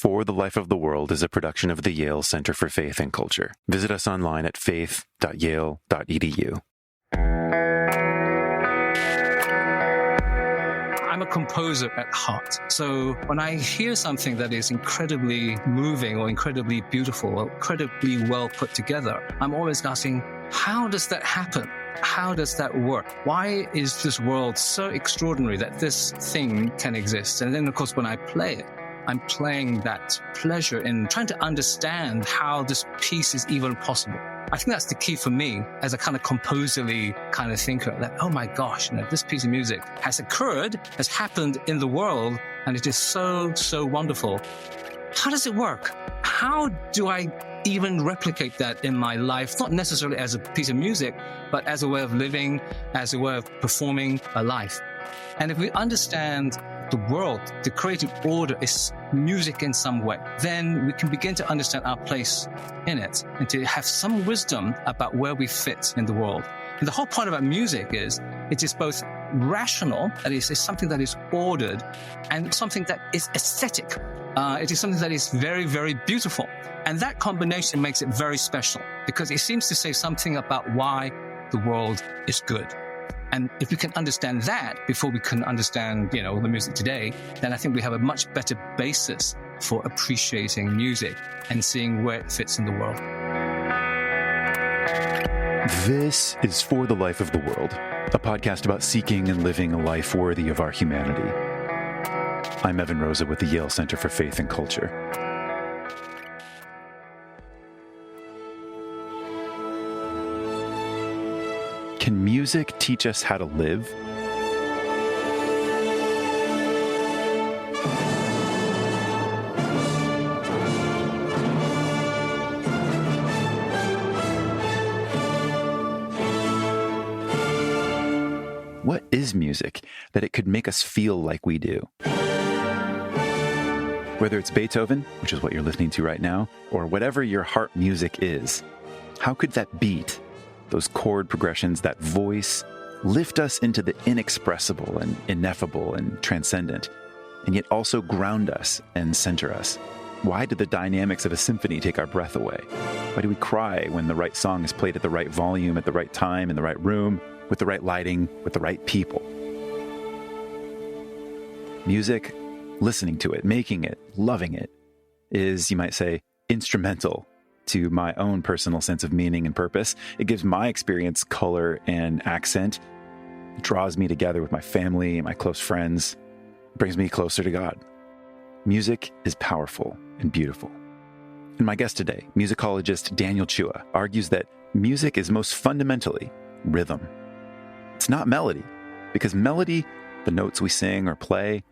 For the Life of the World is a production of the Yale Center for Faith and Culture. Visit us online at faith.yale.edu. I'm a composer at heart. So when I hear something that is incredibly moving or incredibly beautiful or incredibly well put together, I'm always asking, how does that happen? How does that work? Why is this world so extraordinary that this thing can exist? And then, of course, when I play it, I'm playing that pleasure in trying to understand how this piece is even possible. I think that's the key for me as a kind of composerly kind of thinker, that, oh my gosh, this piece of music has occurred, has happened in the world, and it is so, so wonderful. How does it work? How do I even replicate that in my life? Not necessarily as a piece of music, but as a way of living, as a way of performing a life. And if we understand the world, the creative order is music in some way, then we can begin to understand our place in it and to have some wisdom about where we fit in the world. And the whole point about music is it is both rational, that is, it's something that is ordered, and something that is aesthetic. It is something that is very, very beautiful. And that combination makes it very special because it seems to say something about why the world is good. And if we can understand that before we can understand, the music today, then I think we have a much better basis for appreciating music and seeing where it fits in the world. This is For the Life of the World, a podcast about seeking and living a life worthy of our humanity. I'm Evan Rosa with the Yale Center for Faith and Culture. Can music teach us how to live? What is music that it could make us feel like we do? Whether it's Beethoven, which is what you're listening to right now, or whatever your heart music is, how could that beat, those chord progressions, that voice, lift us into the inexpressible and ineffable and transcendent, and yet also ground us and center us? Why do the dynamics of a symphony take our breath away? Why do we cry when the right song is played at the right volume, at the right time, in the right room, with the right lighting, with the right people? Music, listening to it, making it, loving it, is, you might say, instrumental to my own personal sense of meaning and purpose. It gives my experience color and accent. It draws me together with my family and my close friends. It brings me closer to God. Music is powerful and beautiful. And my guest today, musicologist Daniel Chua, argues that music is most fundamentally rhythm. It's not melody, because melody, the notes we sing or play,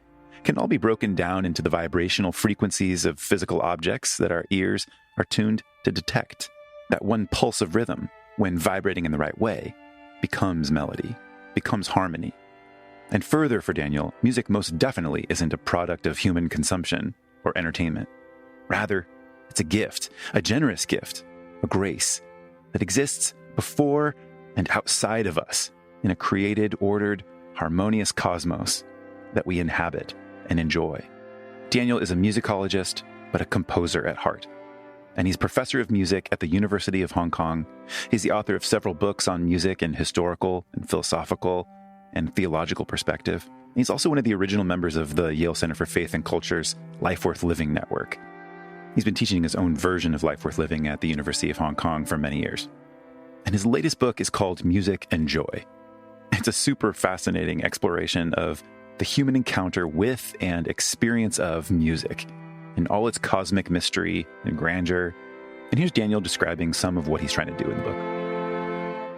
can all be broken down into the vibrational frequencies of physical objects that our ears are tuned to detect. That one pulse of rhythm, when vibrating in the right way, becomes melody, becomes harmony. And further for Daniel, music most definitely isn't a product of human consumption or entertainment. Rather, it's a gift, a generous gift, a grace that exists before and outside of us in a created, ordered, harmonious cosmos that we inhabit and enjoy. Daniel is a musicologist, but a composer at heart. And he's professor of music at the University of Hong Kong. He's the author of several books on music in historical and philosophical and theological perspective. And he's also one of the original members of the Yale Center for Faith and Culture's Life Worth Living network. He's been teaching his own version of life worth living at the University of Hong Kong for many years. And his latest book is called Music and Joy. It's a super fascinating exploration of the human encounter with and experience of music in all its cosmic mystery and grandeur. And here's Daniel describing some of what he's trying to do in the book.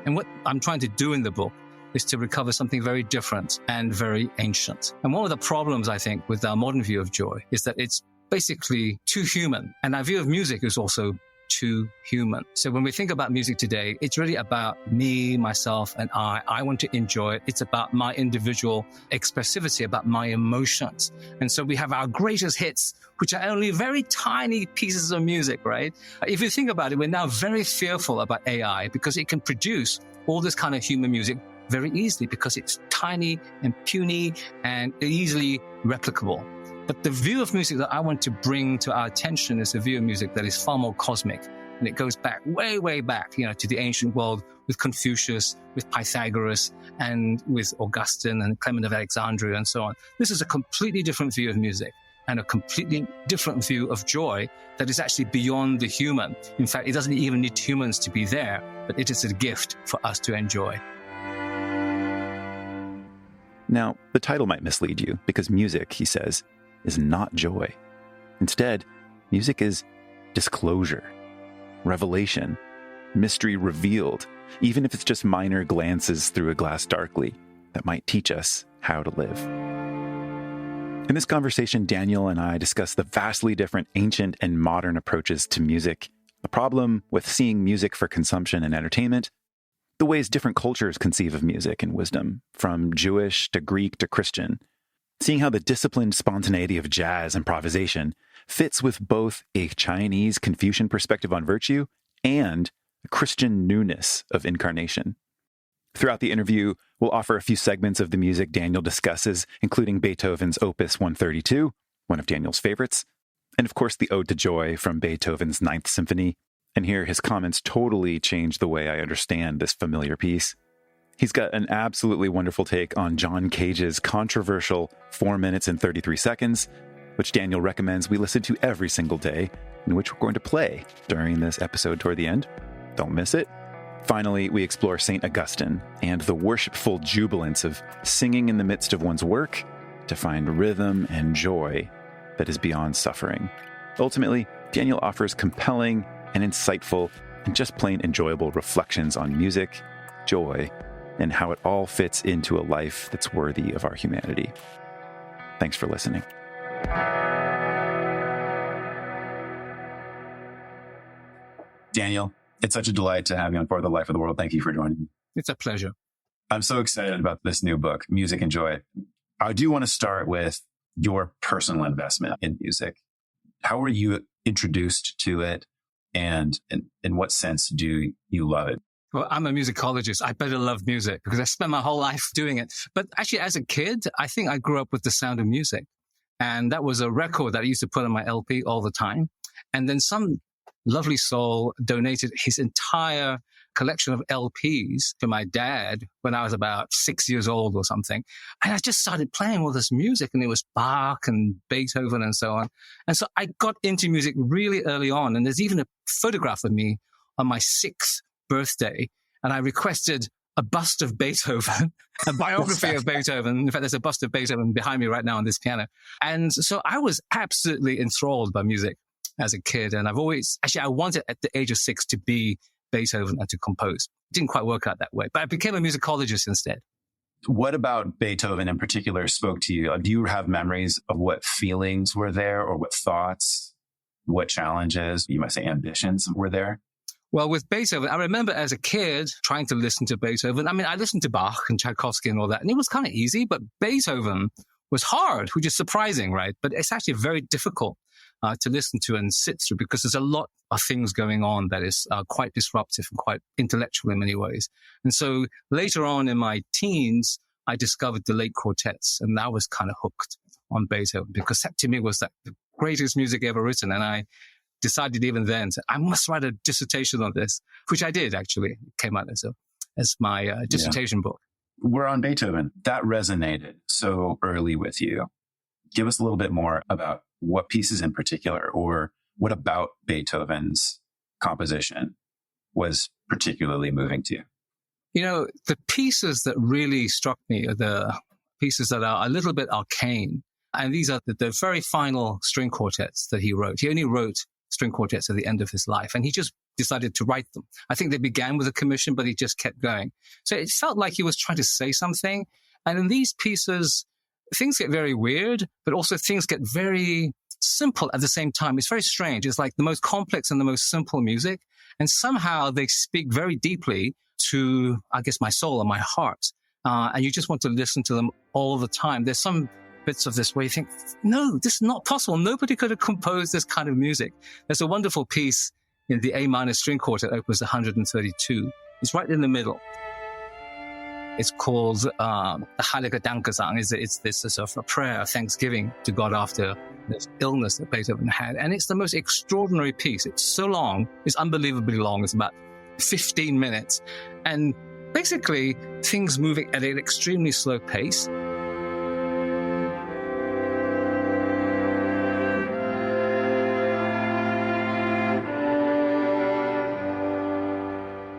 And what I'm trying to do in the book is to recover something very different and very ancient. And one of the problems, I think, with our modern view of joy is that it's basically too human. And our view of music is also too human. So when we think about music today, it's really about me, myself, and I. I want to enjoy it. It's about my individual expressivity, about my emotions. And so we have our greatest hits, which are only very tiny pieces of music, right? If you think about it, we're now very fearful about AI because it can produce all this kind of human music very easily because it's tiny and puny and easily replicable. But the view of music that I want to bring to our attention is a view of music that is far more cosmic. And it goes back, way, way back, to the ancient world with Confucius, with Pythagoras, and with Augustine and Clement of Alexandria and so on. This is a completely different view of music and a completely different view of joy that is actually beyond the human. In fact, it doesn't even need humans to be there, but it is a gift for us to enjoy. Now, the title might mislead you because music, he says, is not joy. Instead, music is disclosure, revelation, mystery revealed, even if it's just minor glances through a glass darkly that might teach us how to live. In this conversation, Daniel and I discuss the vastly different ancient and modern approaches to music, the problem with seeing music for consumption and entertainment, the ways different cultures conceive of music and wisdom, from Jewish to Greek to Christian, seeing how the disciplined spontaneity of jazz improvisation fits with both a Chinese Confucian perspective on virtue and a Christian newness of incarnation. Throughout the interview, we'll offer a few segments of the music Daniel discusses, including Beethoven's Opus 132, one of Daniel's favorites, and of course the Ode to Joy from Beethoven's Ninth Symphony. And here his comments totally change the way I understand this familiar piece. He's got an absolutely wonderful take on John Cage's controversial 4 minutes and 33 seconds, which Daniel recommends we listen to every single day, and which we're going to play during this episode toward the end. Don't miss it. Finally, we explore St. Augustine and the worshipful jubilance of singing in the midst of one's work to find rhythm and joy that is beyond suffering. Ultimately, Daniel offers compelling and insightful and just plain enjoyable reflections on music, joy, and how it all fits into a life that's worthy of our humanity. Thanks for listening. Daniel, it's such a delight to have you on For the Life of the World. Thank you for joining me. It's a pleasure. I'm so excited about this new book, Music and Joy. I do want to start with your personal investment in music. How were you introduced to it, and in what sense do you love it? Well, I'm a musicologist. I better love music because I spent my whole life doing it. But actually, as a kid, I think I grew up with the sound of music. And that was a record that I used to put on my LP all the time. And then some lovely soul donated his entire collection of LPs to my dad when I was about 6 years old or something. And I just started playing all this music, and it was Bach and Beethoven and so on. And so I got into music really early on. And there's even a photograph of me on my 6th birthday. And I requested a bust of Beethoven, a biography of Beethoven. In fact, there's a bust of Beethoven behind me right now on this piano. And so I was absolutely enthralled by music as a kid. And I wanted at the age of 6 to be Beethoven and to compose. It didn't quite work out that way, but I became a musicologist instead. What about Beethoven in particular spoke to you? Do you have memories of what feelings were there, or what thoughts, what challenges, you might say ambitions were there? Well, with Beethoven, I remember as a kid trying to listen to Beethoven. I mean, I listened to Bach and Tchaikovsky and all that, and it was kind of easy, but Beethoven was hard, which is surprising, right? But it's actually very difficult to listen to and sit through because there's a lot of things going on that is quite disruptive and quite intellectual in many ways. And so later on in my teens, I discovered the late quartets, and I was kind of hooked on Beethoven because that to me was like the greatest music ever written. And I decided even then, I must write a dissertation on this, which I did actually. It came out as my dissertation book. We're on Beethoven. That resonated so early with you. Give us a little bit more about what pieces in particular, or what about Beethoven's composition was particularly moving to you? You know, the pieces that really struck me are the pieces that are a little bit arcane. And these are the very final string quartets that he wrote. He only wrote string quartets at the end of his life, and he just decided to write them. I think they began with a commission, but he just kept going. So it felt like he was trying to say something. And in these pieces, things get very weird, but also things get very simple at the same time. It's very strange. It's like the most complex and the most simple music. And somehow they speak very deeply to, I guess, my soul and my heart. And you just want to listen to them all the time. There's some bits of this where you think, no, this is not possible. Nobody could have composed this kind of music. There's a wonderful piece in the A minor string quartet, Opus 132. It's right in the middle. It's called the Heilige Dankgesang. It's this sort of a prayer, thanksgiving to God after this illness that Beethoven had. And it's the most extraordinary piece. It's so long. It's unbelievably long. It's about 15 minutes. And basically, things moving at an extremely slow pace.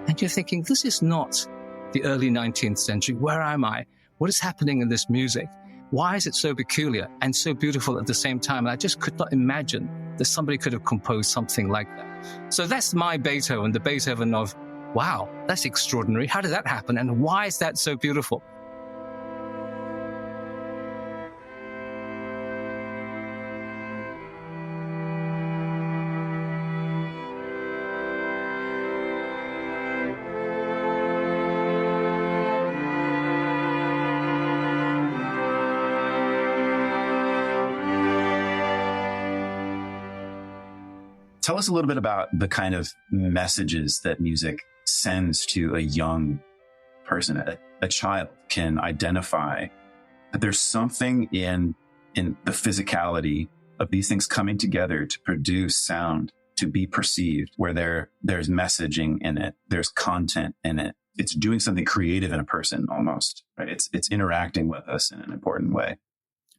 And you're thinking, this is not the early 19th century. Where am I? What is happening in this music? Why is it so peculiar and so beautiful at the same time? And I just could not imagine that somebody could have composed something like that. So that's my Beethoven, the Beethoven of, wow, that's extraordinary. How did that happen? And why is that so beautiful? Tell us a little bit about the kind of messages that music sends to a young person. A child can identify that there's something in the physicality of these things coming together to produce sound, to be perceived, where there's messaging in it, there's content in it. It's doing something creative in a person almost, right? It's interacting with us in an important way.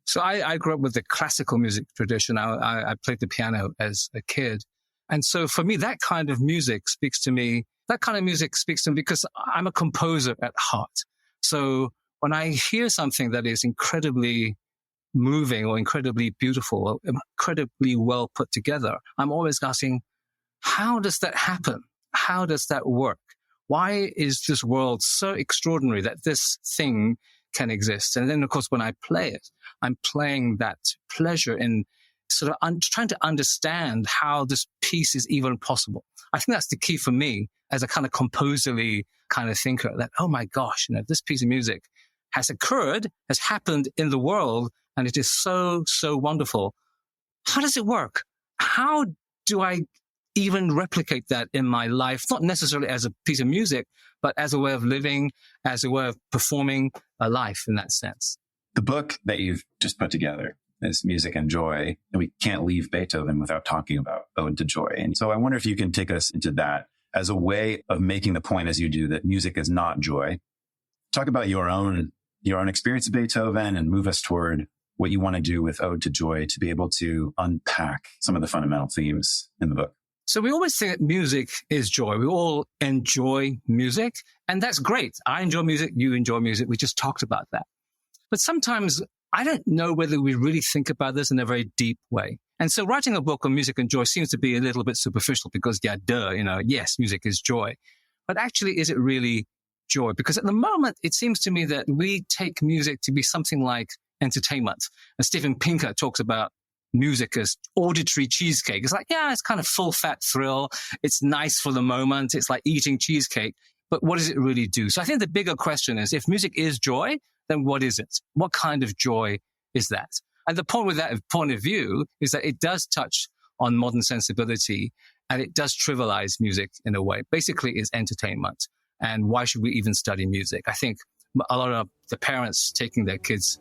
So I grew up with the classical music tradition. I played the piano as a kid. And so for me, that kind of music speaks to me. That kind of music speaks to me because I'm a composer at heart. So when I hear something that is incredibly moving or incredibly beautiful or incredibly well put together, I'm always asking, how does that happen? How does that work? Why is this world so extraordinary that this thing can exist? And then, of course, when I play it, I'm playing that pleasure in sort of trying to understand how this piece is even possible. I think that's the key for me as a kind of composerly kind of thinker, that, oh my gosh, this piece of music has occurred, has happened in the world, and it is so, so wonderful. How does it work? How do I even replicate that in my life? Not necessarily as a piece of music, but as a way of living, as a way of performing a life in that sense. The book that you've just put together is Music and Joy. And we can't leave Beethoven without talking about Ode to Joy. And so I wonder if you can take us into that as a way of making the point, as you do, that music is not joy. Talk about your own experience of Beethoven and move us toward what you want to do with Ode to Joy to be able to unpack some of the fundamental themes in the book. So we always say that music is joy. We all enjoy music, and that's great. I enjoy music. You enjoy music. We just talked about that. But sometimes I don't know whether we really think about this in a very deep way. And so writing a book on music and joy seems to be a little bit superficial because, yes, music is joy. But actually, is it really joy? Because at the moment, it seems to me that we take music to be something like entertainment. And Steven Pinker talks about music as auditory cheesecake. It's like, yeah, it's kind of full fat thrill. It's nice for the moment. It's like eating cheesecake. But what does it really do? So I think the bigger question is, if music is joy, then what is it? What kind of joy is that? And the point with that point of view is that it does touch on modern sensibility and it does trivialize music in a way. Basically, it's entertainment. And why should we even study music? I think a lot of the parents taking their kids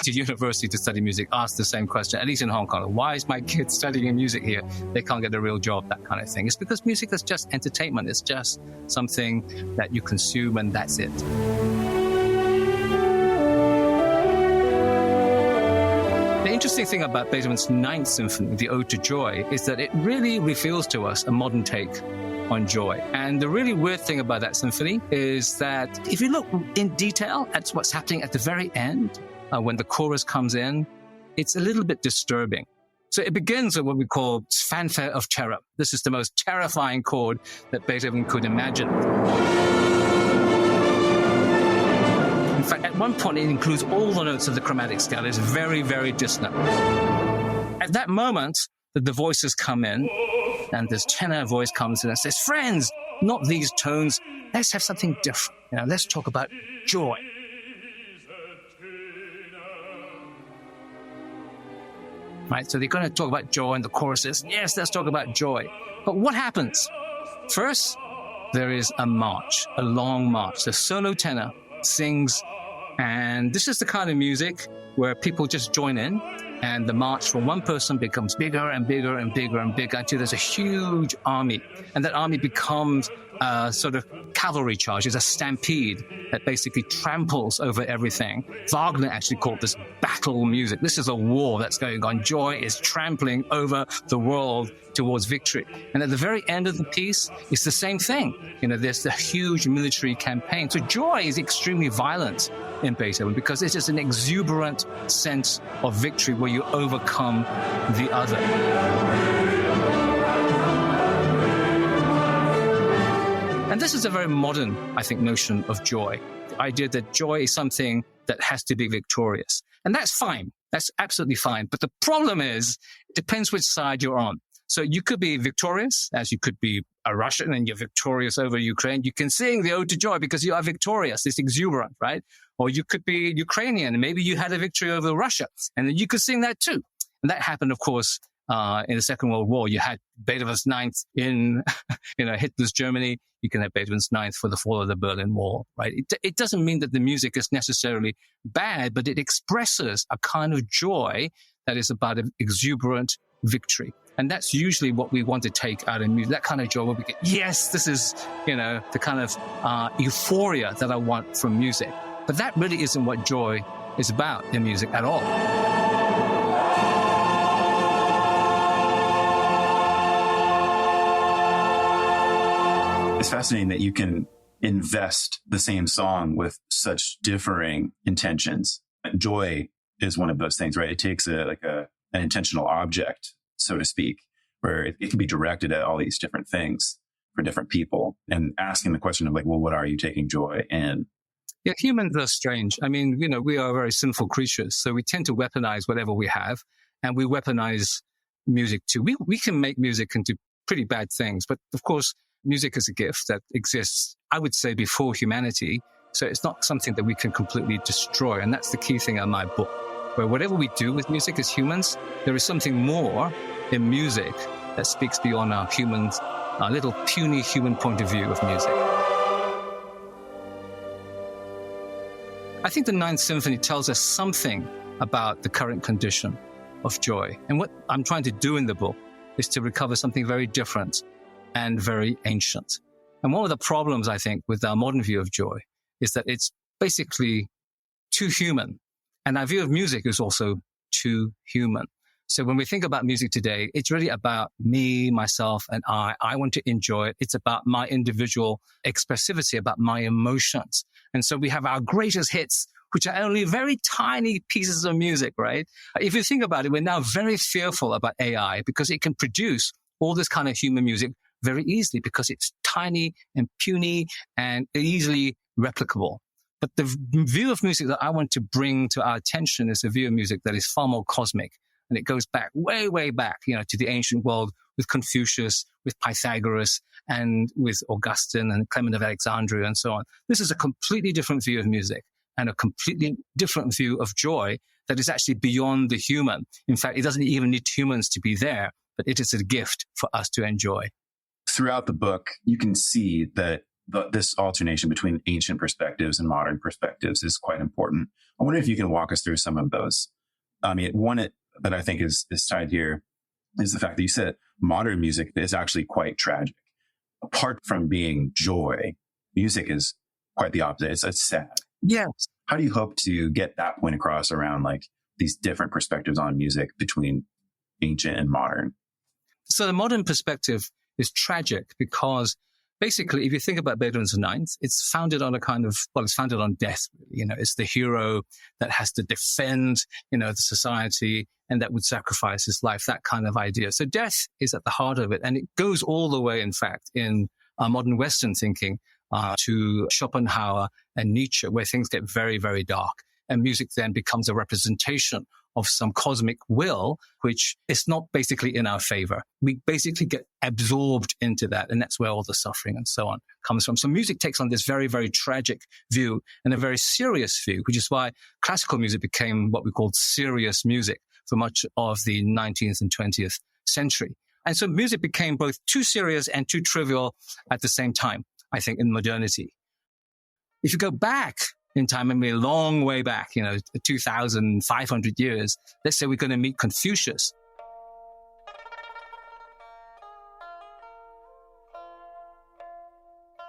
to university to study music ask the same question, at least in Hong Kong. Why is my kid studying music here? They can't get a real job, that kind of thing. It's because music is just entertainment. It's just something that you consume and that's it. The interesting thing about Beethoven's Ninth Symphony, the Ode to Joy, is that it really reveals to us a modern take on joy. And the really weird thing about that symphony is that if you look in detail at what's happening at the very end, when the chorus comes in, it's a little bit disturbing. So it begins with what we call fanfare of terror. This is the most terrifying chord that Beethoven could imagine. In fact, at one point, it includes all the notes of the chromatic scale. It's very, very dissonant. At that moment, the voices come in, and this tenor voice comes in and says, friends, not these tones. Let's have something different. Let's talk about joy. Right, so they're going to talk about joy, and the chorus says, yes, let's talk about joy. But what happens? First, there is a march, a long march. The solo tenor sings. And this is the kind of music where people just join in, and the march from one person becomes bigger and bigger and bigger and bigger until there's a huge army. And that army becomes a sort of cavalry charge. It's a stampede that basically tramples over everything. Wagner actually called this battle music. This is a war that's going on. Joy is trampling over the world towards victory. And at the very end of the piece, it's the same thing. There's the huge military campaign. So joy is extremely violent in Beethoven because it's just an exuberant sense of victory where you overcome the other. And this is a very modern, I think, notion of joy. The idea that joy is something that has to be victorious. And that's fine. That's absolutely fine. But the problem is, it depends which side you're on. So you could be victorious, as you could be a Russian and you're victorious over Ukraine. You can sing the Ode to Joy because you are victorious. It's exuberant, right? Or you could be Ukrainian and maybe you had a victory over Russia and then you could sing that too. And that happened, of course, in the Second World War. You had Beethoven's Ninth in, Hitler's Germany. You can have Beethoven's Ninth for the fall of the Berlin Wall, right? It doesn't mean that the music is necessarily bad, but it expresses a kind of joy that is about an exuberant victory. And that's usually what we want to take out of music, that kind of joy where we get, yes, this is, the kind of euphoria that I want from music. But that really isn't what joy is about in music at all. It's fascinating that you can invest the same song with such differing intentions. Joy is one of those things, right? It takes an intentional object, so to speak, where it can be directed at all these different things for different people, and asking the question of what are you taking joy in? Yeah, humans are strange. I mean, we are very sinful creatures, so we tend to weaponize whatever we have, and we weaponize music too. We can make music into pretty bad things, but of course, music is a gift that exists, I would say, before humanity. So it's not something that we can completely destroy. And that's the key thing in my book, where whatever we do with music as humans, there is something more in music that speaks beyond our little puny human point of view of music. I think the Ninth Symphony tells us something about the current condition of joy. And what I'm trying to do in the book is to recover something very different and very ancient. And one of the problems, I think, with our modern view of joy is that it's basically too human. And our view of music is also too human. So when we think about music today, it's really about me, myself, and I. I want to enjoy it. It's about my individual expressivity, about my emotions. And so we have our greatest hits, which are only very tiny pieces of music, right? If you think about it, we're now very fearful about AI because it can produce all this kind of human music very easily because it's tiny and puny and easily replicable. But the view of music that I want to bring to our attention is a view of music that is far more cosmic. And it goes back, way, way back, to the ancient world with Confucius, with Pythagoras, and with Augustine and Clement of Alexandria and so on. This is a completely different view of music and a completely different view of joy that is actually beyond the human. In fact, it doesn't even need humans to be there, but it is a gift for us to enjoy. Throughout the book, you can see that this alternation between ancient perspectives and modern perspectives is quite important. I wonder if you can walk us through some of those. One that I think is tied here is the fact that you said modern music is actually quite tragic. Apart from being joy, music is quite the opposite. It's sad. Yes. How do you hope to get that point across around these different perspectives on music between ancient and modern? So the modern perspective is tragic because basically, if you think about Beethoven's Ninth, it's founded on it's founded on death. It's the hero that has to defend, the society and that would sacrifice his life, that kind of idea. So death is at the heart of it. And it goes all the way, in fact, in modern Western thinking to Schopenhauer and Nietzsche, where things get very, very dark. And music then becomes a representation of some cosmic will, which is not basically in our favor. We basically get absorbed into that, and that's where all the suffering and so on comes from. So music takes on this very, very tragic view and a very serious view, which is why classical music became what we called serious music for much of the 19th and 20th century. And so music became both too serious and too trivial at the same time, I think, in modernity. If you go back in time, maybe a long way back, 2,500 years, let's say we're going to meet Confucius.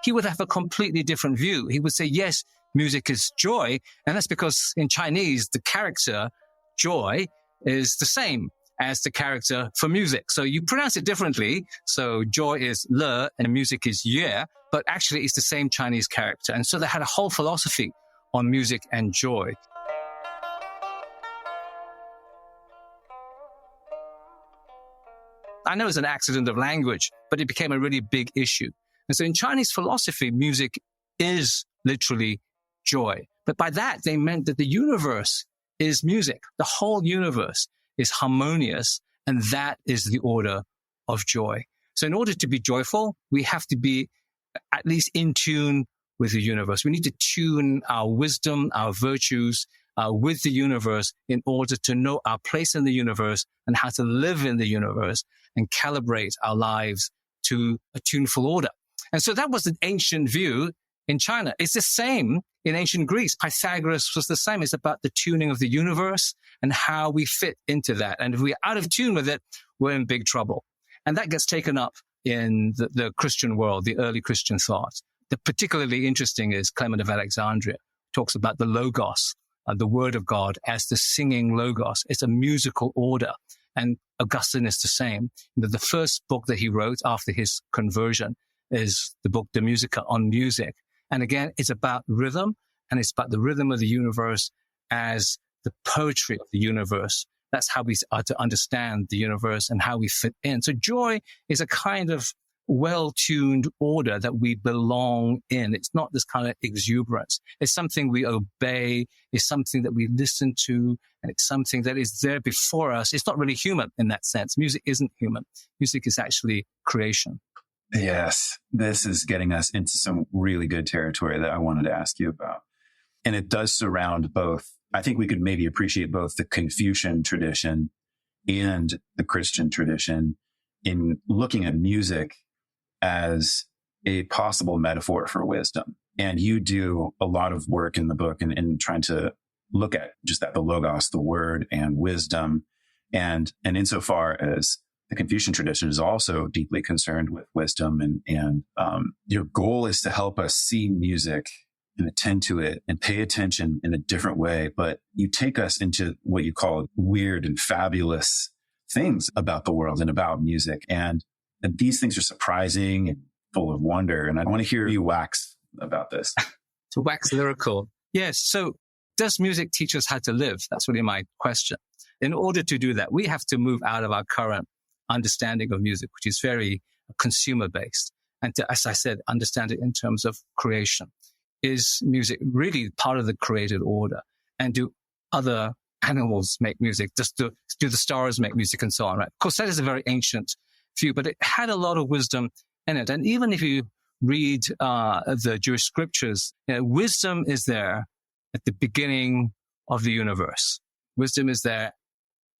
He would have a completely different view. He would say, yes, music is joy. And that's because in Chinese, the character joy is the same as the character for music. So you pronounce it differently. So joy is le and music is yue, but actually it's the same Chinese character. And so they had a whole philosophy on music and joy. I know it's an accident of language, but it became a really big issue. And so in Chinese philosophy, music is literally joy. But by that, they meant that the universe is music. The whole universe is harmonious, and that is the order of joy. So in order to be joyful, we have to be at least in tune with the universe. We need to tune our wisdom, our virtues with the universe in order to know our place in the universe and how to live in the universe and calibrate our lives to a tuneful order. And so that was an ancient view in China. It's the same in ancient Greece. Pythagoras was the same. It's about the tuning of the universe and how we fit into that. And if we're out of tune with it, we're in big trouble. And that gets taken up in the Christian world, the early Christian thought. The particularly interesting is Clement of Alexandria talks about the logos, the word of God, as the singing logos. It's a musical order. And Augustine is the same. The first book that he wrote after his conversion is the book De Musica, on music. And again, it's about rhythm, and it's about the rhythm of the universe as the poetry of the universe. That's how we are to understand the universe and how we fit in. So joy is a kind of well-tuned order that we belong in. It's not this kind of exuberance. It's something we obey. It's something that we listen to, and it's something that is there before us. It's not really human in that sense. Music isn't human. Music is actually creation. Yes, this is getting us into some really good territory that I wanted to ask you about. And it does surround both. I think we could maybe appreciate both the Confucian tradition and the Christian tradition in looking at music as a possible metaphor for wisdom. And you do a lot of work in the book in trying to look at just that, the logos, the word, and wisdom. And insofar as the Confucian tradition is also deeply concerned with wisdom, and your goal is to help us see music and attend to it and pay attention in a different way. But you take us into what you call weird and fabulous things about the world and about music. And these things are surprising and full of wonder. And I want to hear you wax about this. To wax lyrical. Yes. So does music teach us how to live? That's really my question. In order to do that, we have to move out of our current understanding of music, which is very consumer-based, and to, as I said, understand it in terms of creation. Is music really part of the created order? And do other animals make music? Do the stars make music, and so on, right? Of course, that is a very ancient view, but it had a lot of wisdom in it. And even if you read the Jewish scriptures, wisdom is there at the beginning of the universe. Wisdom is there.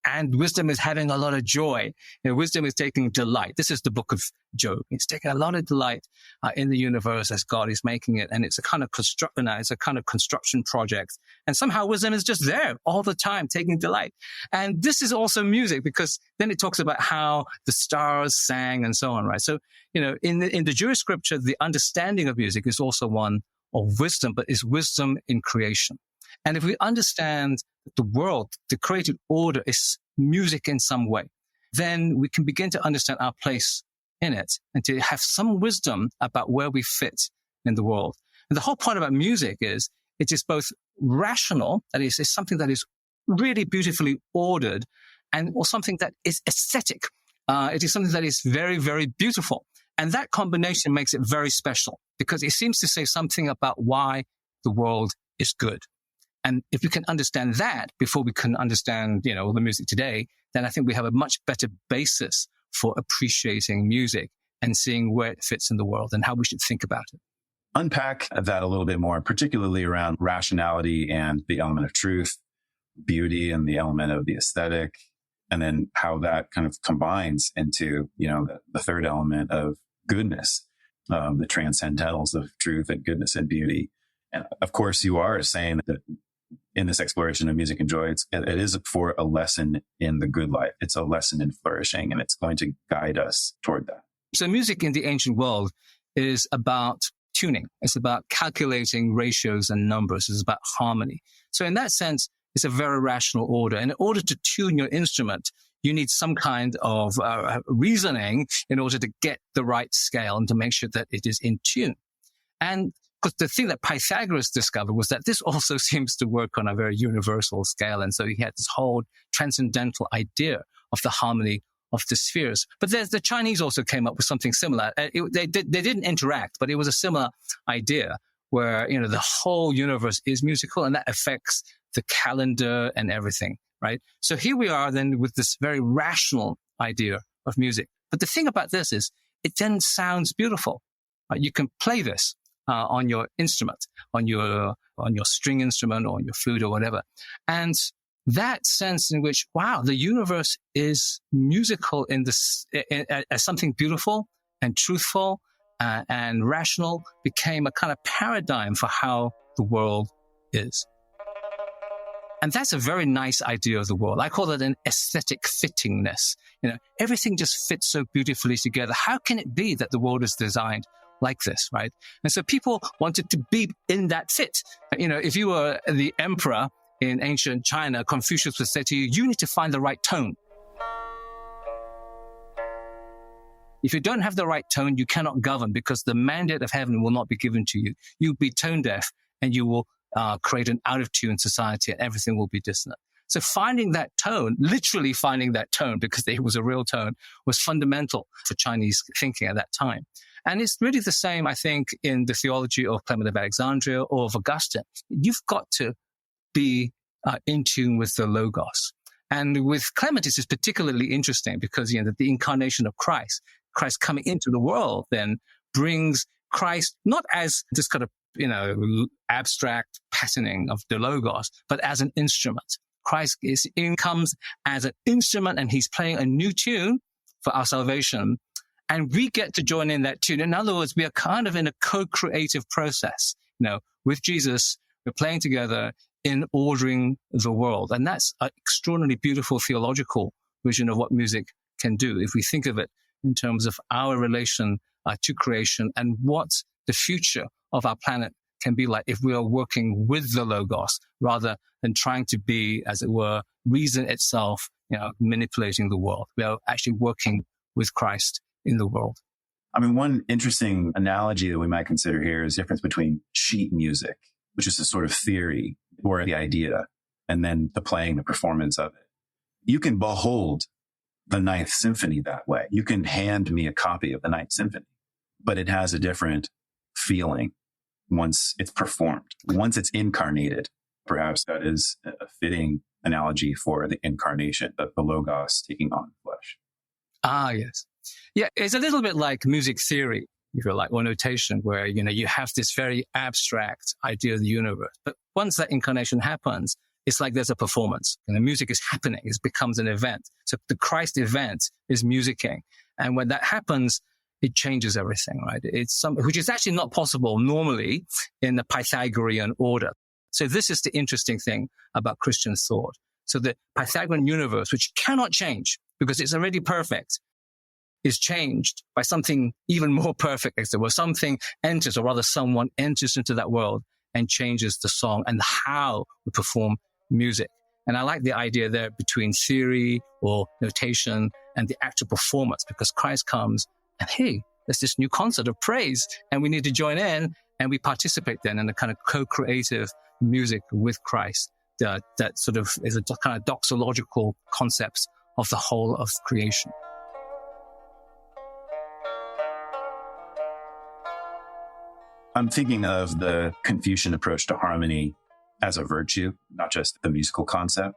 And wisdom is having a lot of joy. Wisdom is taking delight. This is the book of Job. It's taking a lot of delight in the universe as God is making it. And it's a kind of construction project. And somehow wisdom is just there all the time, taking delight. And this is also music, because then it talks about how the stars sang and so on, right? So, in the Jewish scripture, the understanding of music is also one of wisdom, but is wisdom in creation. And if we understand that the world, the created order, is music in some way, then we can begin to understand our place in it and to have some wisdom about where we fit in the world. And the whole point about music is it is both rational, that is, it's something that is really beautifully ordered, and or something that is aesthetic. It is something that is very, very beautiful. And that combination makes it very special, because it seems to say something about why the world is good. And if we can understand that before we can understand, all the music today, then I think we have a much better basis for appreciating music and seeing where it fits in the world and how we should think about it. Unpack that a little bit more, particularly around rationality and the element of truth, beauty and the element of the aesthetic, and then how that kind of combines into, the third element of goodness, the transcendentals of truth and goodness and beauty. And of course, you are saying that in this exploration of music and joy, it is for a lesson in the good life. It's a lesson in flourishing, and it's going to guide us toward that. So music in the ancient world is about tuning. It's about calculating ratios and numbers. It's about harmony. So in that sense, it's a very rational order. And in order to tune your instrument, you need some kind of reasoning in order to get the right scale and to make sure that it is in tune. And because the thing that Pythagoras discovered was that this also seems to work on a very universal scale. And so he had this whole transcendental idea of the harmony of the spheres. But the Chinese also came up with something similar. They didn't interact, but it was a similar idea where, the whole universe is musical and that affects the calendar and everything, right? So here we are then with this very rational idea of music. But the thing about this is it then sounds beautiful. Right? You can play this on your instrument, on your string instrument or on your flute or whatever. And that sense in which, wow, the universe is musical in this, as something beautiful and truthful and rational became a kind of paradigm for how the world is. And that's a very nice idea of the world. I call it an aesthetic fittingness. Everything just fits so beautifully together. How can it be that the world is designed like this, right? And so people wanted to be in that fit. If you were the emperor in ancient China, Confucius would say to you, you need to find the right tone. If you don't have the right tone, you cannot govern because the mandate of heaven will not be given to you. You'll be tone deaf and you will create an out-of-tune society and everything will be dissonant. So finding that tone, literally finding that tone, because it was a real tone, was fundamental for Chinese thinking at that time. And it's really the same, I think, in the theology of Clement of Alexandria or of Augustine. You've got to be in tune with the Logos. And with Clement, this is particularly interesting because, the incarnation of Christ coming into the world then brings Christ not as this kind of, abstract patterning of the Logos, but as an instrument. Christ comes as an instrument and he's playing a new tune for our salvation. And we get to join in that tune. In other words, we are kind of in a co-creative process. With Jesus, we're playing together in ordering the world. And that's an extraordinarily beautiful theological vision of what music can do if we think of it in terms of our relation to creation and what the future of our planet can be like if we are working with the Logos rather than trying to be, as it were, reason itself, manipulating the world. We are actually working with Christ in the world. I mean, one interesting analogy that we might consider here is the difference between sheet music, which is a sort of theory or the idea, and then the playing, the performance of it. You can behold the Ninth Symphony that way. You can hand me a copy of the Ninth Symphony, but it has a different feeling once it's performed, once it's incarnated. Perhaps that is a fitting analogy for the incarnation, the Logos taking on flesh. Ah, yes. Yeah, it's a little bit like music theory, if you like, or notation, where, you have this very abstract idea of the universe. But once that incarnation happens, it's like there's a performance and the music is happening. It becomes an event. So the Christ event is musicking. And when that happens, it changes everything, right? It's which is actually not possible normally in the Pythagorean order. So this is the interesting thing about Christian thought. So the Pythagorean universe, which cannot change because it's already perfect, is changed by something even more perfect, as there was. Something enters, or rather someone enters into that world and changes the song and how we perform music. And I like the idea there between theory or notation and the actual performance, because Christ comes and, hey, there's this new concert of praise and we need to join in, and we participate then in a kind of co-creative music with Christ that sort of is a kind of doxological concept of the whole of creation. I'm thinking of the Confucian approach to harmony as a virtue, not just the musical concept.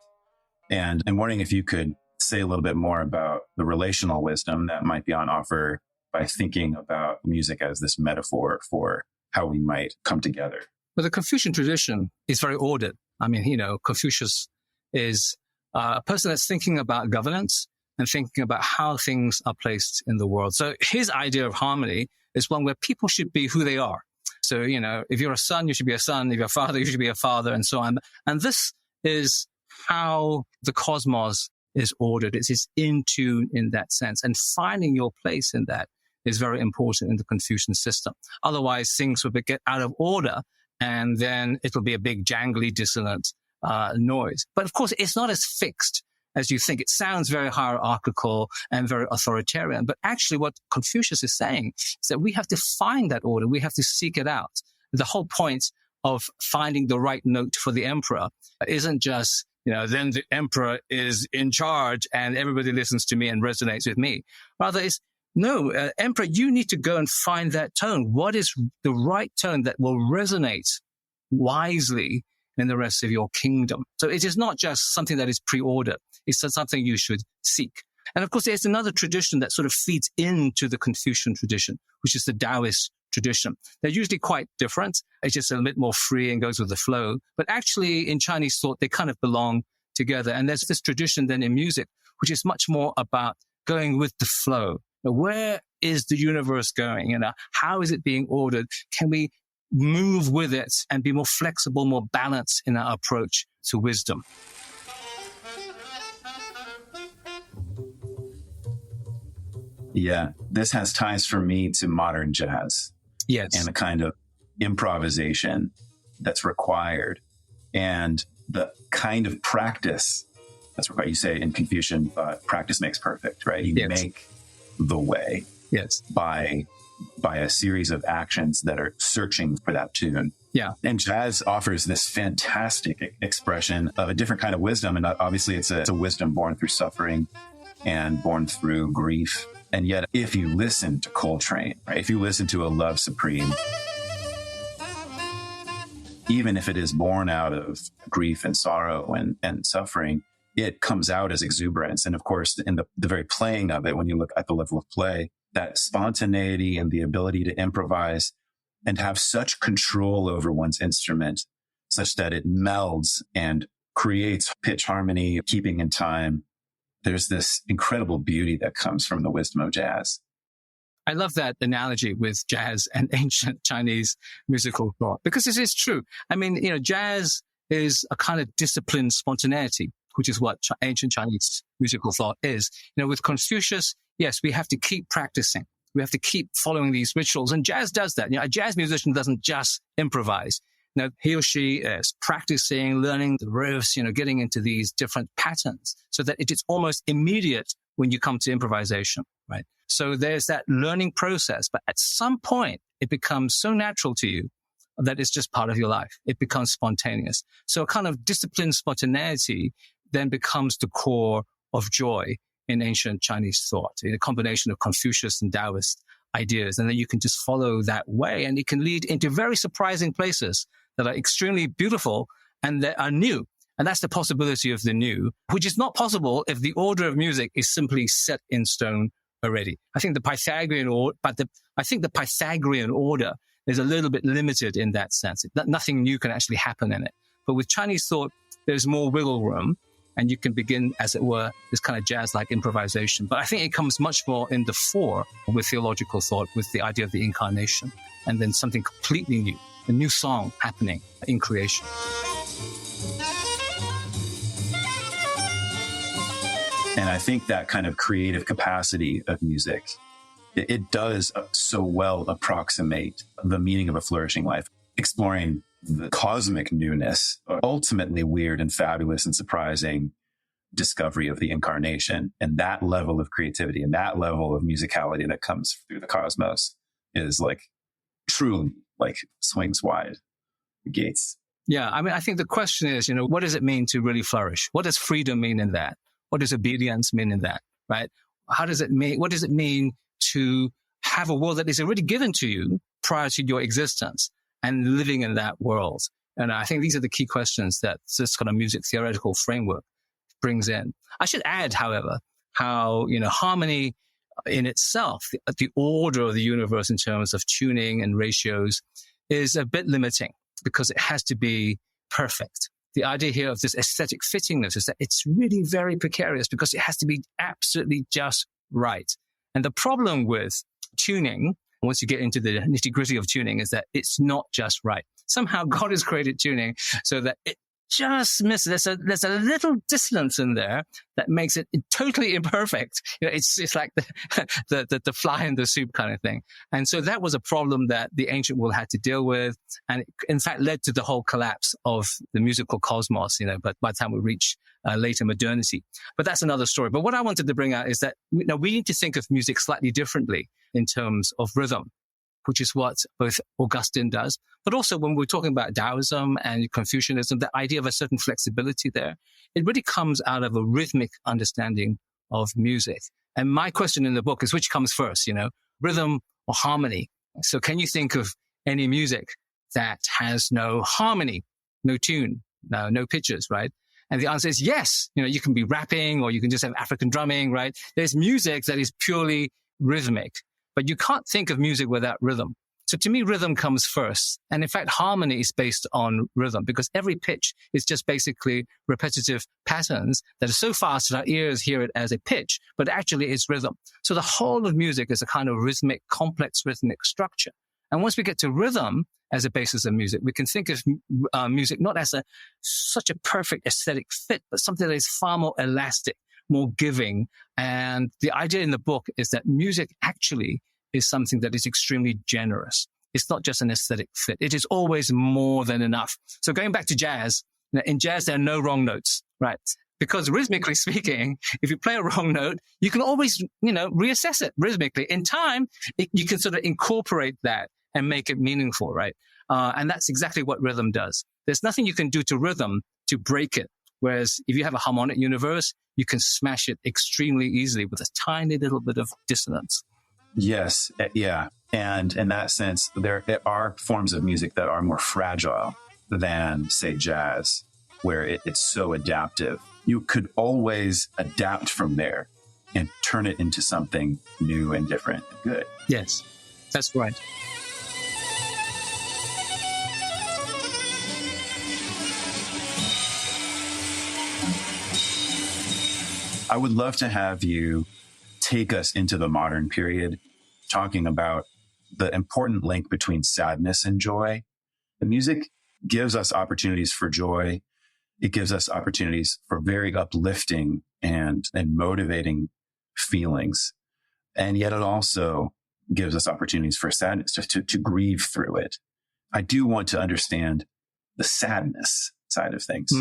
And I'm wondering if you could say a little bit more about the relational wisdom that might be on offer by thinking about music as this metaphor for how we might come together. Well, the Confucian tradition is very ordered. I mean, Confucius is a person that's thinking about governance and thinking about how things are placed in the world. So his idea of harmony is one where people should be who they are. So, if you're a son, you should be a son. If you're a father, you should be a father, and so on. And this is how the cosmos is ordered. It's in tune in that sense. And finding your place in that is very important in the Confucian system. Otherwise, things will get out of order, and then it'll be a big jangly, dissonant noise. But of course, it's not as fixed as you think. It sounds very hierarchical and very authoritarian. But actually what Confucius is saying is that we have to find that order. We have to seek it out. The whole point of finding the right note for the emperor isn't just, then the emperor is in charge and everybody listens to me and resonates with me. Rather, it's, no, emperor, you need to go and find that tone. What is the right tone that will resonate wisely in the rest of your kingdom? So it is not just something that is pre-ordered. It's something you should seek. And of course, there's another tradition that sort of feeds into the Confucian tradition, which is the Taoist tradition. They're usually quite different. It's just a bit more free and goes with the flow. But actually, in Chinese thought, they kind of belong together. And there's this tradition then in music, which is much more about going with the flow. Where is the universe going? How is it being ordered? Can we move with it and be more flexible, more balanced in our approach to wisdom? Yeah, this has ties for me to modern jazz. Yes. And the kind of improvisation that's required and the kind of practice that's required. You say in Confucian, practice makes perfect, right? You make the way by a series of actions that are searching for that tune. Yeah. And jazz offers this fantastic expression of a different kind of wisdom. And obviously it's a wisdom born through suffering and born through grief. And yet, if you listen to Coltrane, right, if you listen to a Love Supreme, even if it is born out of grief and sorrow and suffering, it comes out as exuberance. And of course, in the very playing of it, when you look at the level of play, that spontaneity and the ability to improvise and have such control over one's instrument such that it melds and creates pitch harmony, keeping in time. There's this incredible beauty that comes from the wisdom of jazz. I love that analogy with jazz and ancient Chinese musical thought, because this is true. I mean, jazz is a kind of disciplined spontaneity, which is what ancient Chinese musical thought is. With Confucius, yes, we have to keep practicing. We have to keep following these rituals. And jazz does that. A jazz musician doesn't just improvise. He or she is practicing, learning the riffs, getting into these different patterns so that it is almost immediate when you come to improvisation, right? So there's that learning process. But at some point, it becomes so natural to you that it's just part of your life. It becomes spontaneous. So a kind of disciplined spontaneity then becomes the core of joy in ancient Chinese thought, in a combination of Confucius and Taoist ideas. And then you can just follow that way, and it can lead into very surprising places that are extremely beautiful and that are new. And that's the possibility of the new, which is not possible if the order of music is simply set in stone already. I think the Pythagorean order is a little bit limited in that sense. Nothing new can actually happen in it. But with Chinese thought, there's more wiggle room, and you can begin, as it were, this kind of jazz-like improvisation. But I think it comes much more in the fore with theological thought, with the idea of the incarnation, and then something completely new, a new song happening in creation. And I think that kind of creative capacity of music, it does so well approximate the meaning of a flourishing life, exploring the cosmic newness, ultimately weird and fabulous and surprising discovery of the incarnation. And that level of creativity and that level of musicality that comes through the cosmos is truly swings wide the gates. Yeah. I mean, I think the question is, what does it mean to really flourish? What does freedom mean in that? What does obedience mean in that? Right? What does it mean to have a world that is already given to you prior to your existence and living in that world? And I think these are the key questions that this kind of music theoretical framework brings in. I should add, however, how, harmony in itself, the order of the universe in terms of tuning and ratios is a bit limiting because it has to be perfect. The idea here of this aesthetic fittingness is that it's really very precarious because it has to be absolutely just right. And the problem with tuning once you get into the nitty-gritty of tuning, is that it's not just right. Somehow God has created tuning so that it just misses. There's a little dissonance in there that makes it totally imperfect. It's like the fly in the soup kind of thing. And so that was a problem that the ancient world had to deal with, and it, in fact, led to the whole collapse of the musical cosmos. But by the time we reach later modernity, but that's another story. But what I wanted to bring out is that we need to think of music slightly differently in terms of rhythm, which is what both Augustine does. But also when we're talking about Taoism and Confucianism, the idea of a certain flexibility there, it really comes out of a rhythmic understanding of music. And my question in the book is, which comes first, rhythm or harmony? So can you think of any music that has no harmony, no tune, no pitches, right? And the answer is yes. You can be rapping, or you can just have African drumming, right? There's music that is purely rhythmic, but you can't think of music without rhythm. So to me, rhythm comes first. And in fact, harmony is based on rhythm, because every pitch is just basically repetitive patterns that are so fast that our ears hear it as a pitch, but actually it's rhythm. So the whole of music is a kind of rhythmic, complex rhythmic structure. And once we get to rhythm as a basis of music, we can think of music not as such a perfect aesthetic fit, but something that is far more elastic, more giving. And the idea in the book is that music actually is something that is extremely generous. It's not just an aesthetic fit. It is always more than enough. So going back to jazz, in jazz, there are no wrong notes, right? Because rhythmically speaking, if you play a wrong note, you can always, reassess it rhythmically. In time, you can sort of incorporate that and make it meaningful, right? And that's exactly what rhythm does. There's nothing you can do to rhythm to break it. Whereas if you have a harmonic universe, you can smash it extremely easily with a tiny little bit of dissonance. Yes. Yeah. And in that sense, there are forms of music that are more fragile than, say, jazz, where it's so adaptive. You could always adapt from there and turn it into something new and different and good. Yes, that's right. I would love to have you take us into the modern period, talking about the important link between sadness and joy. The music gives us opportunities for joy. It gives us opportunities for very uplifting and motivating feelings. And yet it also gives us opportunities for sadness, to grieve through it. I do want to understand the sadness side of things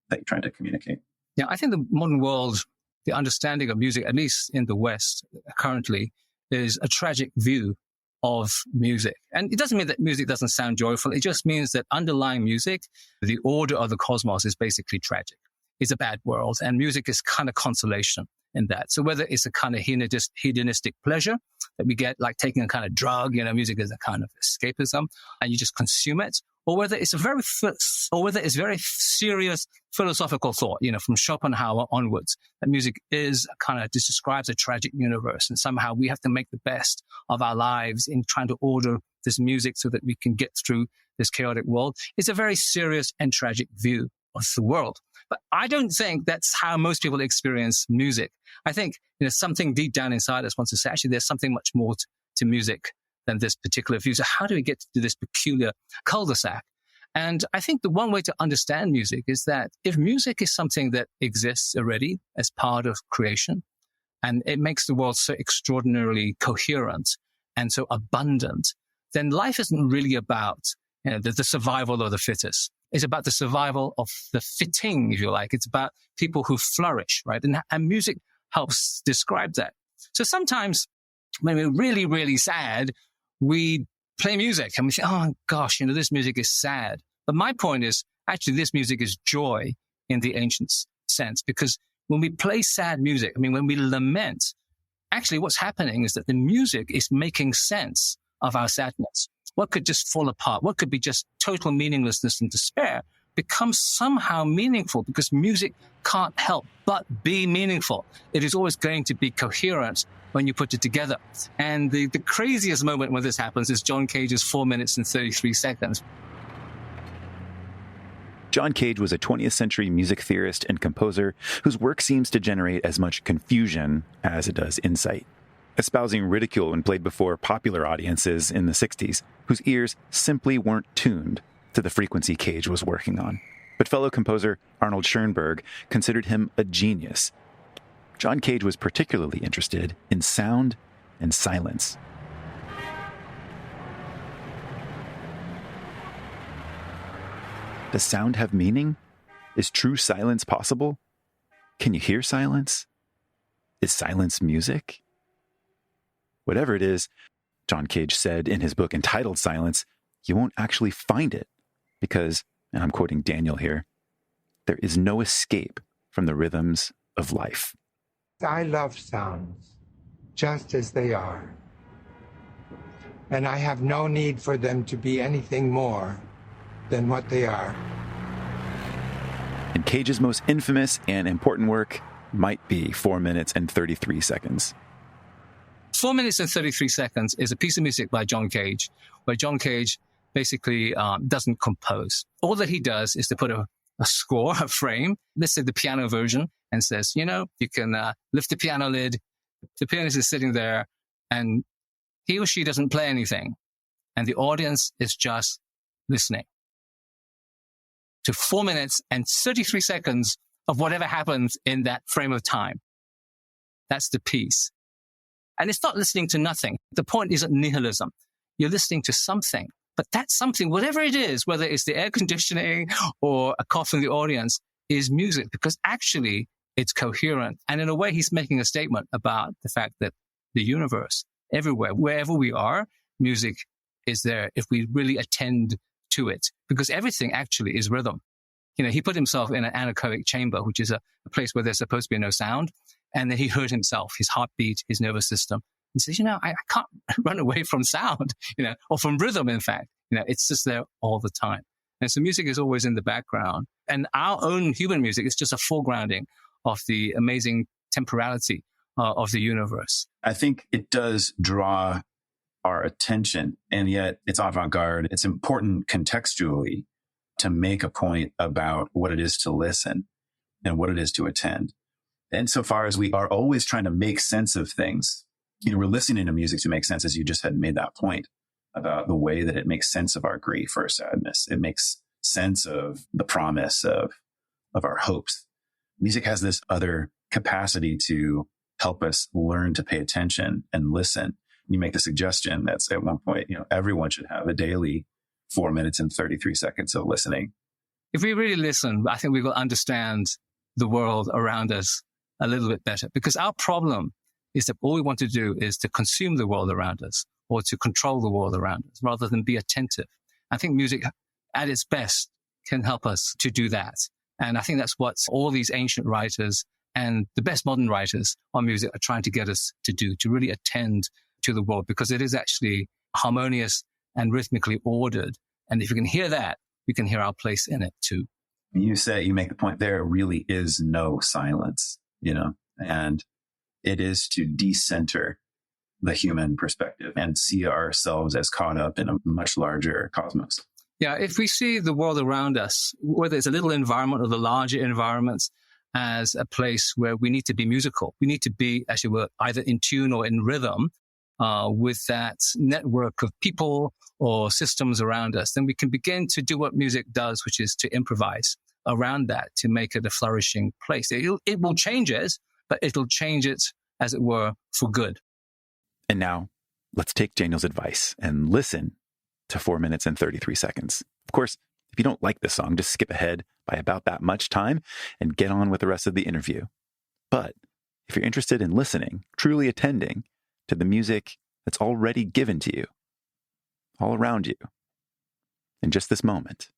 that you're trying to communicate. Yeah, I think the modern world, the understanding of music, at least in the West currently, is a tragic view of music. And it doesn't mean that music doesn't sound joyful. It just means that underlying music, the order of the cosmos is basically tragic. It's a bad world, and music is kind of consolation in that. So whether it's a kind of hedonistic pleasure that we get, like taking a kind of drug, music is a kind of escapism, and you just consume it, or whether it's very serious philosophical thought, from Schopenhauer onwards, that music is describes a tragic universe, and somehow we have to make the best of our lives in trying to order this music so that we can get through this chaotic world. It's a very serious and tragic view of the world. But I don't think that's how most people experience music. I think, something deep down inside us wants to say, actually, there's something much more to music than this particular view. So how do we get to this peculiar cul-de-sac? And I think the one way to understand music is that if music is something that exists already as part of creation, and it makes the world so extraordinarily coherent and so abundant, then life isn't really about the survival of the fittest. It's about the survival of the fitting, if you like. It's about people who flourish, right? And music helps describe that. So sometimes when we're really, really sad, we play music and we say, oh gosh, this music is sad. But my point is, actually, this music is joy in the ancient sense, because when we play sad music, when we lament, actually what's happening is that the music is making sense of our sadness. What could just fall apart, what could be just total meaninglessness and despair, becomes somehow meaningful, because music can't help but be meaningful. It is always going to be coherent when you put it together. And the craziest moment when this happens is John Cage's 4 minutes and 33 seconds. John Cage was a 20th century music theorist and composer whose work seems to generate as much confusion as it does insight. espousing ridicule when played before popular audiences in the 60s, whose ears simply weren't tuned to the frequency Cage was working on. But fellow composer Arnold Schoenberg considered him a genius. John Cage was particularly interested in sound and silence. Does sound have meaning? Is true silence possible? Can you hear silence? Is silence music? Whatever it is, John Cage said in his book entitled Silence, you won't actually find it because, and I'm quoting Daniel here, there is no escape from the rhythms of life. I love sounds just as they are, and I have no need for them to be anything more than what they are. And Cage's most infamous and important work might be 4 minutes and 33 seconds. 4 minutes and 33 seconds is a piece of music by John Cage, where John Cage basically doesn't compose. All that he does is to put a score, a frame, let's say the piano version, and says, you can lift the piano lid, the pianist is sitting there, and he or she doesn't play anything, and the audience is just listening to 4 minutes and 33 seconds of whatever happens in that frame of time. That's the piece. And it's not listening to nothing. The point isn't nihilism. You're listening to something. But that something, whatever it is, whether it's the air conditioning or a cough in the audience, is music because actually it's coherent. And in a way, he's making a statement about the fact that the universe, everywhere, wherever we are, music is there if we really attend to it, because everything actually is rhythm. He put himself in an anechoic chamber, which is a place where there's supposed to be no sound. And then he heard himself, his heartbeat, his nervous system. He says, I can't run away from sound, or from rhythm, in fact. It's just there all the time. And so music is always in the background. And our own human music is just a foregrounding of the amazing temporality of the universe. I think it does draw our attention, and yet it's avant-garde. It's important contextually to make a point about what it is to listen and what it is to attend. Insofar as we are always trying to make sense of things, we're listening to music to make sense, as you just had made that point about the way that it makes sense of our grief or sadness. It makes sense of the promise of our hopes. Music has this other capacity to help us learn to pay attention and listen. You make the suggestion that's at one point, everyone should have a daily 4 minutes and 33 seconds of listening. If we really listen, I think we will understand the world around us a little bit better, because our problem is that all we want to do is to consume the world around us or to control the world around us rather than be attentive. I think music at its best can help us to do that. And I think that's what all these ancient writers and the best modern writers on music are trying to get us to do, to really attend to the world, because it is actually harmonious and rhythmically ordered. And if you can hear that, we can hear our place in it too. You make the point there really is no silence, and it is to decenter the human perspective and see ourselves as caught up in a much larger cosmos. Yeah, if we see the world around us, whether it's a little environment or the larger environments, as a place where we need to be musical, we need to be, as you were, either in tune or in rhythm with that network of people or systems around us, then we can begin to do what music does, which is to improvise around that to make it a flourishing place. It will change it, but it'll change it, as it were, for good. And now, let's take Daniel's advice and listen to 4 minutes and 33 seconds. Of course, if you don't like this song, just skip ahead by about that much time and get on with the rest of the interview. But if you're interested in listening, truly attending to the music that's already given to you, all around you, in just this moment,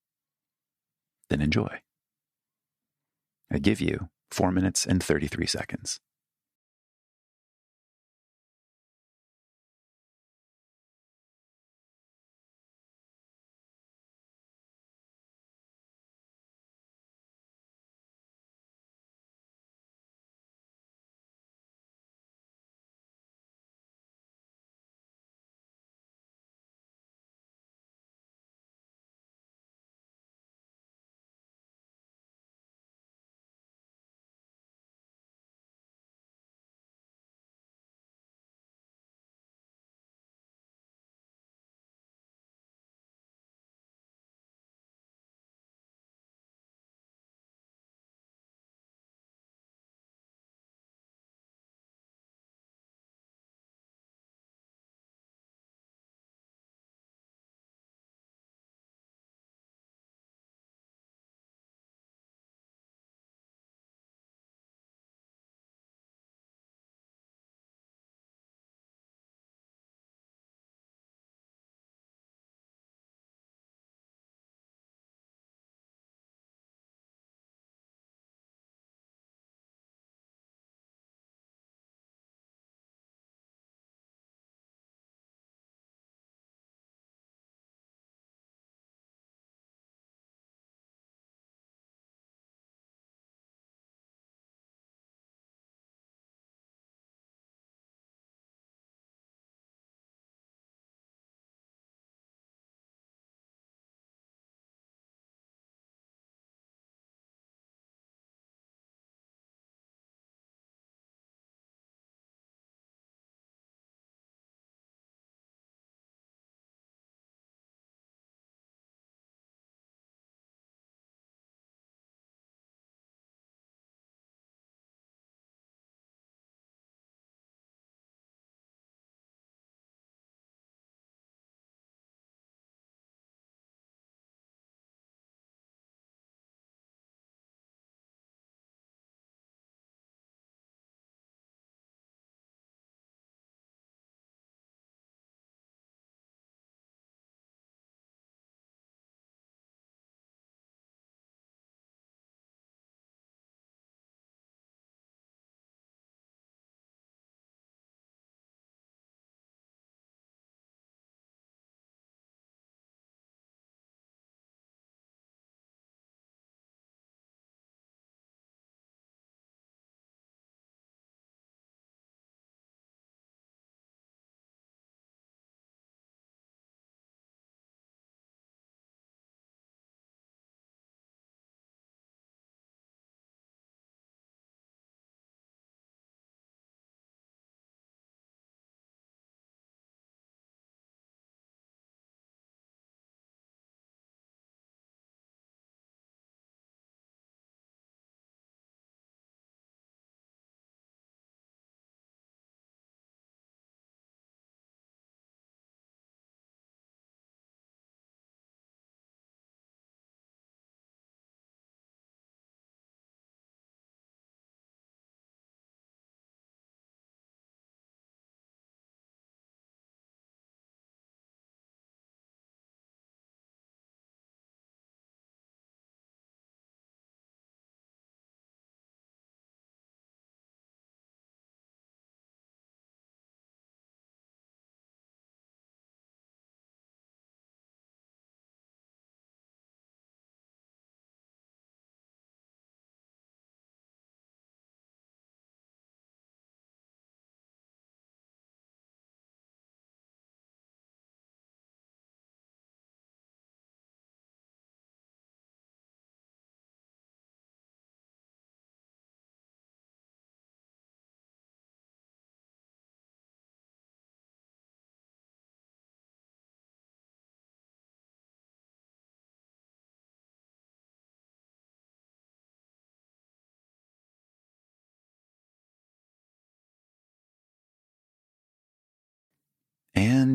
then enjoy. I give you 4 minutes and 33 seconds.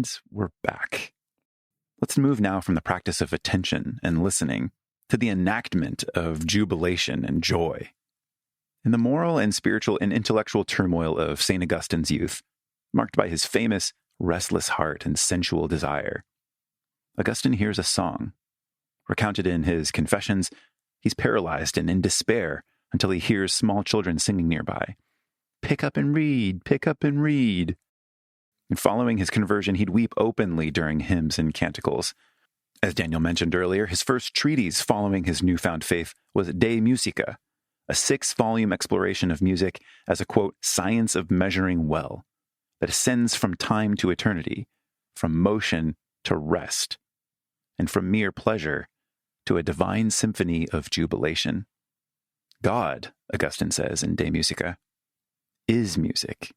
And we're back. Let's move now from the practice of attention and listening to the enactment of jubilation and joy. In the moral and spiritual and intellectual turmoil of St. Augustine's youth, marked by his famous restless heart and sensual desire, Augustine hears a song. Recounted in his Confessions, he's paralyzed and in despair until he hears small children singing nearby. Pick up and read, pick up and read. And following his conversion, he'd weep openly during hymns and canticles. As Daniel mentioned earlier, his first treatise following his newfound faith was De Musica, a 6-volume exploration of music as a, quote, science of measuring well, that ascends from time to eternity, from motion to rest, and from mere pleasure to a divine symphony of jubilation. God, Augustine says in De Musica, is music.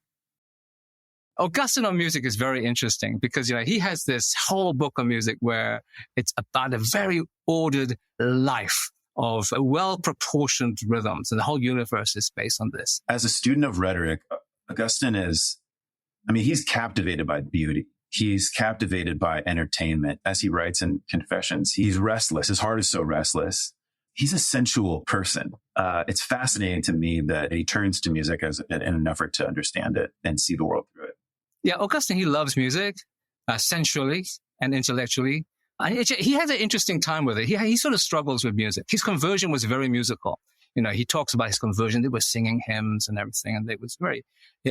Augustine on music is very interesting because, he has this whole book on music where it's about a very ordered life of well-proportioned rhythms, and the whole universe is based on this. As a student of rhetoric, Augustine he's captivated by beauty. He's captivated by entertainment. As he writes in Confessions, he's restless. His heart is so restless. He's a sensual person. It's fascinating to me that he turns to music in an effort to understand it and see the world through it. Yeah, Augustine, he loves music, sensually and intellectually. He had an interesting time with it. He sort of struggles with music. His conversion was very musical. He talks about his conversion. They were singing hymns and everything, and it was very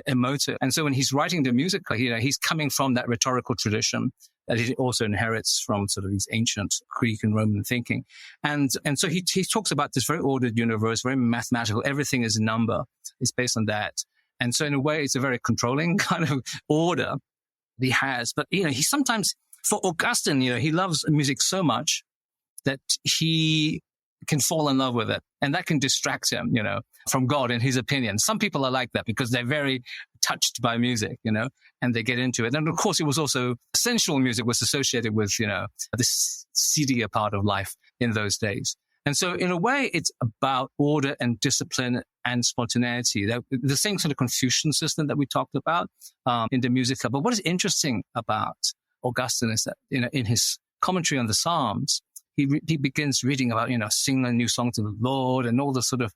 emotive. And so when he's writing the music, he's coming from that rhetorical tradition that he also inherits from sort of these ancient Greek and Roman thinking. And so he talks about this very ordered universe, very mathematical. Everything is a number. It's based on that. And so in a way, it's a very controlling kind of order he has. But, he sometimes, for Augustine, he loves music so much that he can fall in love with it. And that can distract him, from God, in his opinion. Some people are like that because they're very touched by music, and they get into it. And of course, it was also sensual music was associated with, this seedier part of life in those days. And so in a way, it's about order and discipline and spontaneity. The same sort of Confucian system that we talked about in the music. But what is interesting about Augustine is that, in his commentary on the Psalms, he begins reading about, singing a new song to the Lord and all the sort of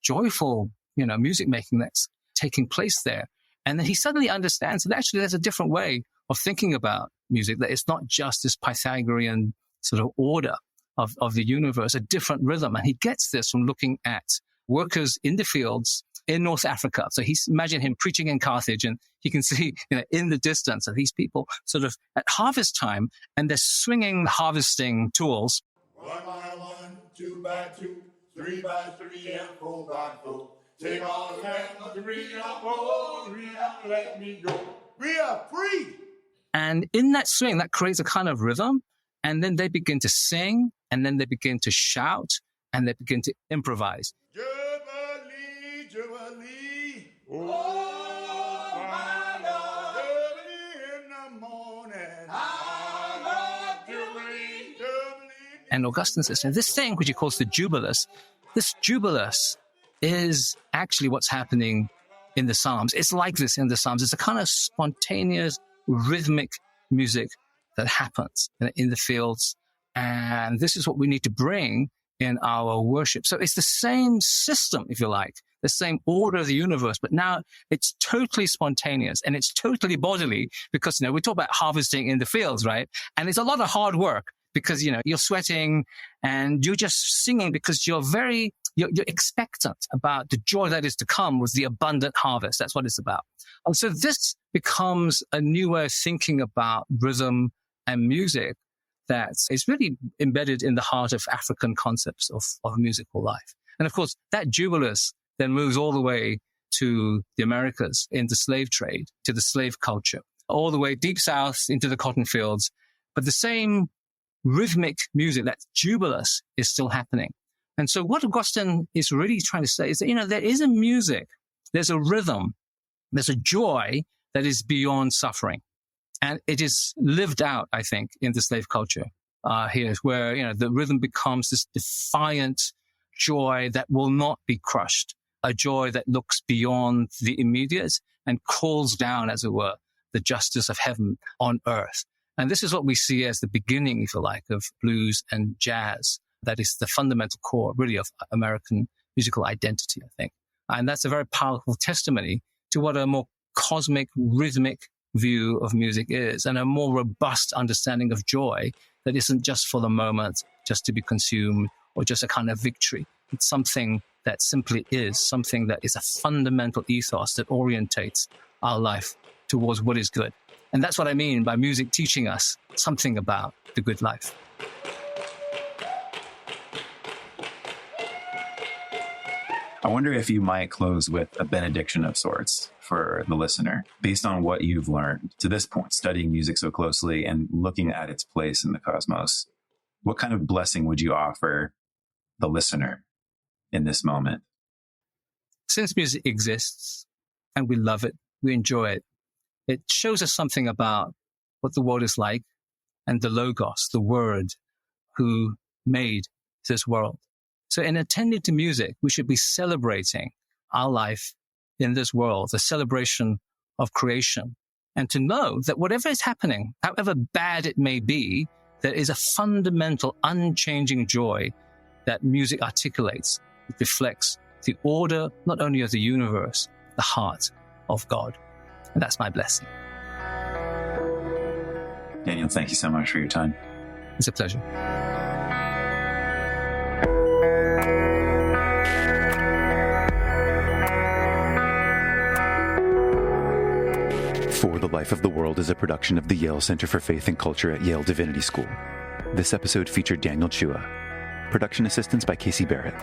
joyful, music making that's taking place there. And then he suddenly understands that actually there's a different way of thinking about music, that it's not just this Pythagorean sort of order of the universe, a different rhythm. And he gets this from looking at workers in the fields in North Africa. So imagine him preaching in Carthage, and he can see, in the distance of these people sort of at harvest time, and they're swinging harvesting tools. 1 by 1, 2 by 2, 3 by 3, and 4 by 4. Take all the hand of 3 and 4, 3 and let me go. We are free. And in that swing, that creates a kind of rhythm. And then they begin to sing, and then they begin to shout, and they begin to improvise. Jubilee, Jubilee, oh, my Lord, Jubilee in the morning, our Lord, Jubilee, Jubilee. And Augustine says, this thing which he calls the jubilance, this jubilance is actually what's happening in the Psalms. It's like this in the Psalms. It's a kind of spontaneous, rhythmic music that happens in the fields. And this is what we need to bring in our worship. So it's the same system, if you like, the same order of the universe, but now it's totally spontaneous and it's totally bodily because, we talk about harvesting in the fields, right? And it's a lot of hard work because, you're sweating and you're just singing because you're expectant about the joy that is to come with the abundant harvest. That's what it's about. And so this becomes a new way of thinking about rhythm and music that is really embedded in the heart of African concepts of musical life. And of course, that jubilance then moves all the way to the Americas, in the slave trade, to the slave culture, all the way deep south into the cotton fields. But the same rhythmic music, that jubilance, is still happening. And so what Augustine is really trying to say is that, there is a music, there's a rhythm, there's a joy that is beyond suffering. And it is lived out, I think, in the slave culture here, where, the rhythm becomes this defiant joy that will not be crushed, a joy that looks beyond the immediate and calls down, as it were, the justice of heaven on earth. And this is what we see as the beginning, if you like, of blues and jazz. That is the fundamental core, really, of American musical identity, I think. And that's a very powerful testimony to what a more cosmic, rhythmic view of music is, and a more robust understanding of joy that isn't just for the moment, just to be consumed, or just a kind of victory. It's something that simply is, something that is a fundamental ethos that orientates our life towards what is good. And that's what I mean by music teaching us something about the good life. I wonder if you might close with a benediction of sorts for the listener, based on what you've learned to this point, studying music so closely and looking at its place in the cosmos. What kind of blessing would you offer the listener in this moment? Since music exists and we love it, we enjoy it, it shows us something about what the world is like and the Logos, the Word, who made this world. So in attending to music, we should be celebrating our life in this world, the celebration of creation, and to know that whatever is happening, however bad it may be, there is a fundamental, unchanging joy that music articulates. It reflects the order, not only of the universe, the heart of God. And that's my blessing. Daniel, thank you so much for your time. It's a pleasure. For the Life of the World is a production of the Yale Center for Faith and Culture at Yale Divinity School. This episode featured Daniel Chua. Production assistance by Casey Barrett.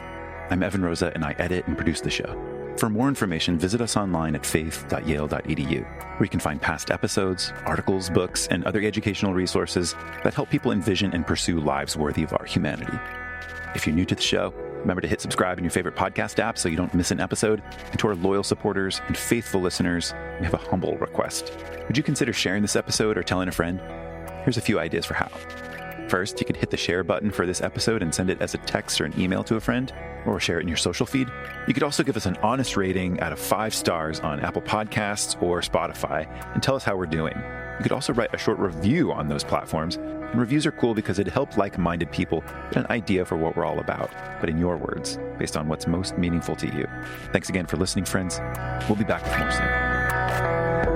I'm Evan Rosa, and I edit and produce the show. For more information, visit us online at faith.yale.edu, where you can find past episodes, articles, books, and other educational resources that help people envision and pursue lives worthy of our humanity. If you're new to the show, remember to hit subscribe in your favorite podcast app so you don't miss an episode. And to our loyal supporters and faithful listeners, we have a humble request. Would you consider sharing this episode or telling a friend? Here's a few ideas for how. First, you can hit the share button for this episode and send it as a text or an email to a friend, or share it in your social feed. You could also give us an honest rating out of 5 stars on Apple Podcasts or Spotify and tell us how we're doing. You could also write a short review on those platforms. And reviews are cool because it helps like-minded people get an idea for what we're all about, but in your words, based on what's most meaningful to you. Thanks again for listening, friends. We'll be back with more soon.